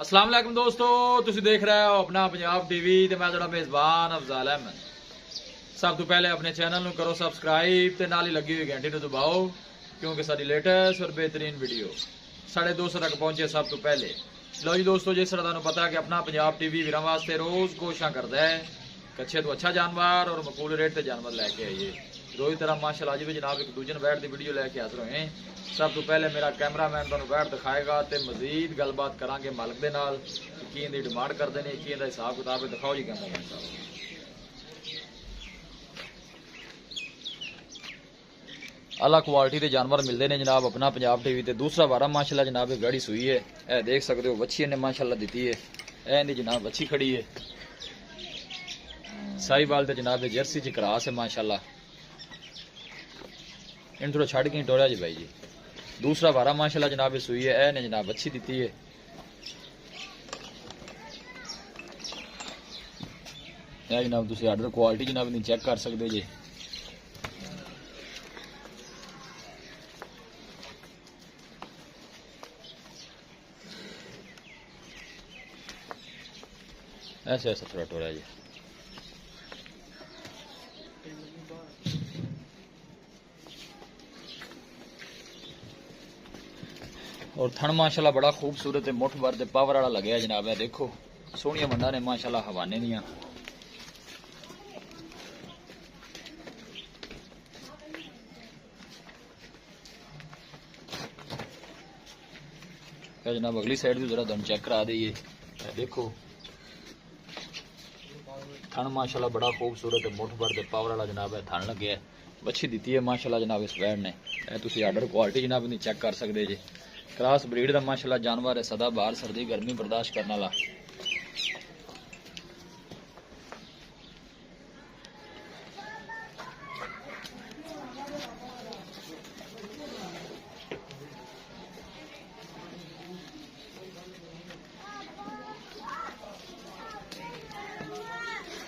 अस्सलाम वालेकुम दोस्तों, तुसी देख रहे हो अपना पंजाब टीवी ते मैं तुहाडा मेज़बान अफजाल अहमद। सब तो पहले अपने चैनल नूं करो सब्सक्राइब ते नाल ही लगी हुई घंटी नूं दबाओ क्योंकि साडी लेटेस्ट और बेहतरीन वीडियो साढ़े 200 तक पहुंचे सब तो पहले। लो जी दोस्तों, जिस तरह तुहानूं पता है कि अपना पंजाब टीवी वीरां वास्ते रोज़ कोशिशां करदा है कि अच्छे तो अच्छा जानवर और मकबूल रेट ते जानवर लैके आइए। रोज़ तरह माशाअल्लाह अज भी जनाब एक दूजे बैठ की वीडियो लैके हाजिर होए। सब तो पहले मेरा कैमरामैन तुहानूं बैठ दिखाएगा तो मजीद गलबात करांगे मालिक दे नाल की इंदी डिमांड करते हैं, की इंदा हिसाब किताब है। दिखाओ जी कैमरामैन साहब। अलग क्वालिटी के जानवर मिलते हैं जनाब अपना पंजाब टीवी ते। दूसरा वारा माशाअल्लाह जनाब गाड़ी सुई है, ए देख सकते हो बच्ची ने माशाअल्लाह दी है। ए इंदी जनाब बच्ची खड़ी है साहिवाल ते जनाब जर्सी च क्रॉस है माशाअल्लाह। इन थोड़ा छड़ के टोरिया जी भाई जी। दूसरा वारा माशाअल्लाह जनाब सुई है, ए ने जनाब अच्छी दी है। ए जनाब तुम आर्डर क्वालिटी जनाब नहीं चेक कर सकते जी। ऐसे ऐसा थोड़ा टोरिया जी। और थन माशाल्लाह बड़ा खूबसूरत है, मुठ भर पावर वाला लगे जनाब। है देखो सोहनिया मंडा ने माशाल्लाह हवाने दियां। जनाब अगली साइड भी जरा तुम चेक करा दईए। देखो थन माशाल्लाह बड़ा खूबसूरत है, मुठ भर पावर वाला जनाब है थन लगे। बच्ची दी है माशाल्लाह जनाब इस वैड ने। तुम आर्डर क्वालिटी जनाब नहीं चेक कर सकते जी। क्रॉस ब्रीड का माशाल्लाह जानवर है, सदा बाहर सर्दी गर्मी बर्दाश्त करने वाला।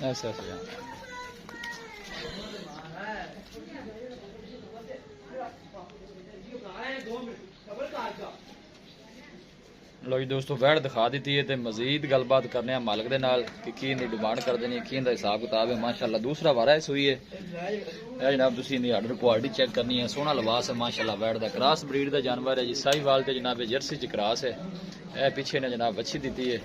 ऐसा ऐसा लो जी दोस्तों, वैड दिखा दी है तो मजीद गलबात करने मालिक दे नाल कि इन्दी डिमांड करते हैं, की हिसाब किताब है। माशाल्लाह दूसरा वारा है सुई है। जनाब तुम इन्दी आर्डर क्वालिटी चेक करनी है। सोहना लिबास है माशाल्लाह। वैड का क्रॉस ब्रीड का जानवर है जी। साहिवाल ते जनाब जर्सी च क्रॉस है। यह पीछे ने जनाब अच्छी दी है।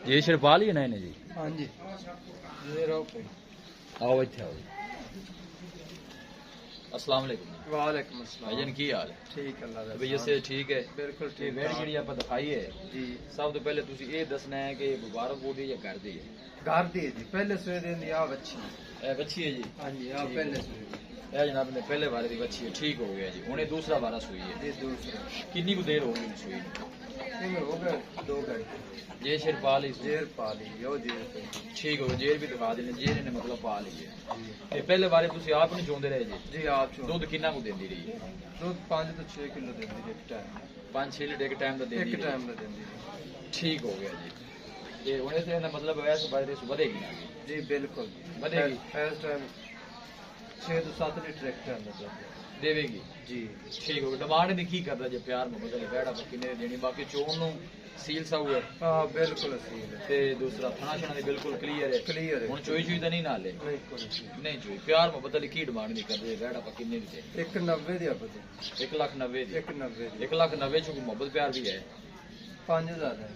ये शिरपाल ही है ना जी? हाँ जी। आओ इत्थे आओ। अस्सलाम वालेकुम। वालेकुम अस्सलाम। भाईजान की हाल है? ठीक अल्लाह दा। भैया से ठीक है? बिल्कुल ठीक। वेट जी आप दिखाई है जी। सब तो पहले तुम ये दसना है कि मुबारक बोली या कर दी है? घर दी जी, पहले सुए दिन दी आ बच्ची। ए बच्ची है जी? हाँ जी, आ पहले सुए। ए जनाब ने पहले बारे की बच्ची है, ठीक हो गया जी। उन्हें दूसरा बारा सुई है जी। दूसरा कितनी को देर हो गई सुई? हो गए 2 घंटे। ये शिरपाल ही जेर पा ली यो जेर पे। ठीक हो गया। जेर भी दिखा देने, जेर ने मतलब पा ली है। पहले बारे तुम आप नहीं चोंदे रहे जी? जी आप चो। दुध कितना को देंदी रही है? दूध 5 तो 6 किलो देंदी एक टाइम। 5-6 लीटर एक टाइम का देंदी? एक टाइम में देंदी। ठीक हो गया जी। ये उन्हें से मतलब वैसे बारे बढ़ेगी ना जी? बिल्कुल बढ़ेगी। फर्स्ट टाइम 6 तो 7 लीटर एक टाइम मतलब देवेगी जी। ठीक हो गया। डिमांड नहीं की करता जे प्यार मोहब्बत वाली बैड़ा किन्ने देनी। बाकी चोन नु सील सा हुआ हां बिल्कुल सील है ते दूसरा थाना छना दी बिल्कुल क्लियर है। क्लियर है। हुन चोई चोई तो नहीं नाले? नहीं कोई नहीं चोई। प्यार मोहब्बत वाली की डिमांड नहीं करदे बैड़ा किन्ने दी? 190 दी आपको। 1,90,000 दी? 190 दी। 1,90,000 चो मोहब्बत प्यार भी है? 5000 है।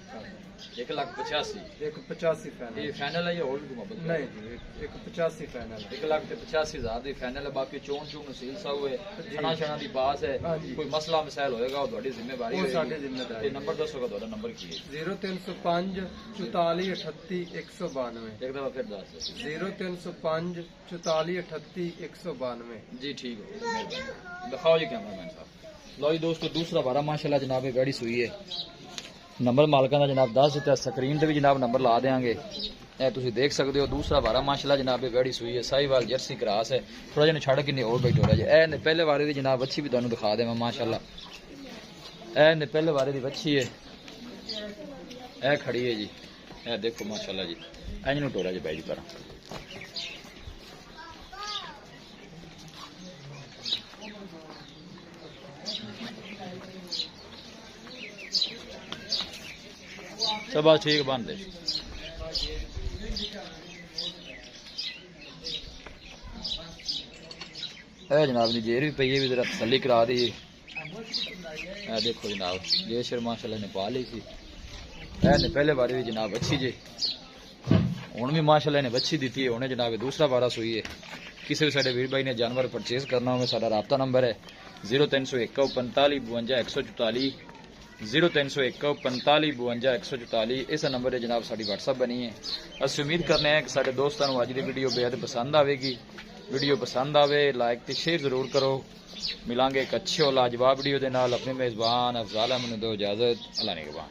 1,85,000 185 फाइनल। ये फाइनल है या और भी मोहब्बत? नहीं जी, 185 फाइनल। 1,85,000 दी फाइनल है। बाकी चोन चोन नसील सा हुए छना छना दी पास है। कोई मसला मसाइल होएगा वो ਤੁਹਾਡੀ ਜ਼ਿੰਮੇਵਾਰੀ वो होएगी। साडी जिम्मेदारी। ये नंबर दसोगा ਤੁਹਾਡਾ नंबर की है? 0305 44 38 192। एक दफा फिर दस। 0305 44 38 192। जी ठीक है, दिखाओ जी कैमरामैन साहब। लो जी दोस्तों, दूसरा बारा माशाल्लाह जनाब ये गाड़ी सुई है। नंबर मालका का जनाब 10 दिता, स्क्रीन पर भी जनाब नंबर ला देंगे। तुम देख सकते हो दूसरा बारा माशाल्लाह जनाब गाड़ी सुई है। साहिवाल जर्सी क्रॉस है। थोड़ा जिन्हें छड़ किन्नी और बैठो रहा जी। पहले बारे की जनाब अच्छी भी तुम दिखा देव माशाल्लाह। पहले बारे की अच्छी है। ए खड़ी है जी। ए देखो माशाल्लाह जी। इंज टोरा जी भाई जी पर सब बात ठीक बन दे। जनाब जी जेर भी पई है, भी जरा तसल्ली करा दी। देखो जनाब ये शेर माशाल्लाह ने पा ली थी, ने पहले बारी भी जनाब अच्छी जी, हुण भी माशाल्लाह ने बच्ची दी है। उन्हें जनाब दूसरा बारा सुई है। किसी भी साडे वीर भाई ने जानवर परचेज करना हो, साडा राब्ता नंबर है 0301 45 52 144 0301 45 52 144। इस नंबर पर जनाब साडी व्हाट्सअप बनी है। असीं उम्मीद करने हैं कि साडे दोस्तों को अज की वीडियो बेहद पसंद आएगी। वीडियो पसंद आवे लाइक तो शेयर जरूर करो। मिलांगे एक अच्छे और लाजवाब वीडियो के नाल। अपने मेज़बान अफजाल अहमद दो इजाजत। अल्लाह निगहबान।